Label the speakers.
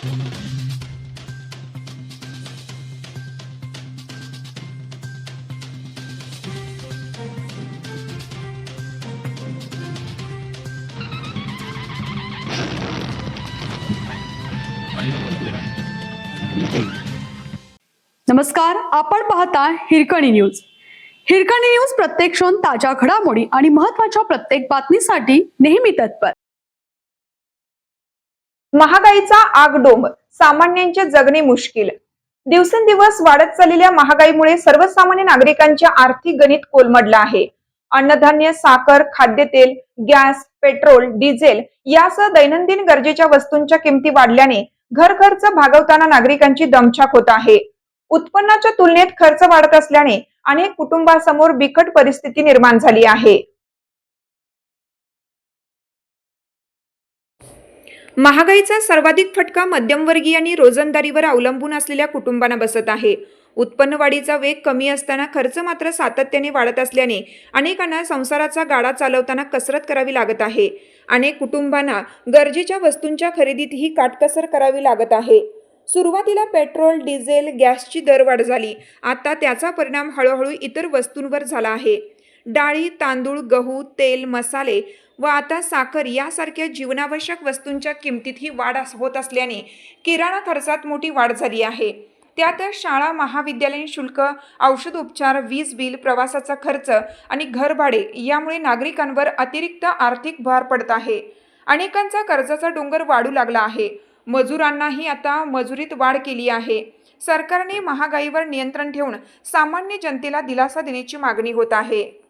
Speaker 1: नमस्कार, आपण पाहता हिरकणी न्यूज. हिरकणी न्यूज प्रत्येक क्षण ताज्या घडामोडी आणि महत्त्वाच्या प्रत्येक बातमीसाठी नेहमी तत्पर.
Speaker 2: महागाईचा आगडोंब, सामान्यांचे जगणे मुश्किल. दिवसेंदिवस वाढत चाललेल्या महागाईमुळे सर्वसामान्य नागरिकांचे आर्थिक गणित कोलमडलं आहे. अन्नधान्य, साखर, खाद्यतेल, गॅस, पेट्रोल, डिझेल यासह दैनंदिन गरजेच्या वस्तूंच्या किमती वाढल्याने घर खर्च भागवताना नागरिकांची दमछाक होत आहे. उत्पन्नाच्या तुलनेत खर्च वाढत असल्याने अनेक कुटुंबांसमोर बिकट परिस्थिती निर्माण झाली आहे. महागाईचा सर्वाधिक फटका मध्यमवर्गीय आणि रोजंदारीवर अवलंबून असलेल्या कुटुंबांना बसत आहे. उत्पन्न वाढीचा वेग कमी असताना खर्च मात्र सातत्याने वाढत असल्याने अनेकांना संसाराचा गाडा चालवताना कसरत करावी लागत आहे. अनेक कुटुंबांना गरजेच्या वस्तूंच्या खरेदीतही काटकसर करावी लागत आहे. सुरुवातीला पेट्रोल, डिझेल, गॅसची दरवाढ झाली. आता त्याचा परिणाम हळूहळू इतर वस्तूंवर झाला आहे. डाळी, तांदूळ, गहू, तेल, मसाले व आता साखर यासारख्या जीवनावश्यक वस्तूंच्या किमतीतही वाढ होत असल्याने किराणा खर्चात मोठी वाढ झाली आहे. त्यात शाळा, महाविद्यालयीन शुल्क, औषध उपचार, वीज बिल, प्रवासाचा खर्च आणि घरभाडे यामुळे नागरिकांवर अतिरिक्त आर्थिक भार पडत आहे. अनेकांचा कर्जाचा डोंगर वाढू लागला आहे. मजुरांनाही आता मजुरीत वाढ केली आहे. सरकारने महागाईवर नियंत्रण ठेवून सामान्य जनतेला दिलासा देण्याची मागणी होत आहे.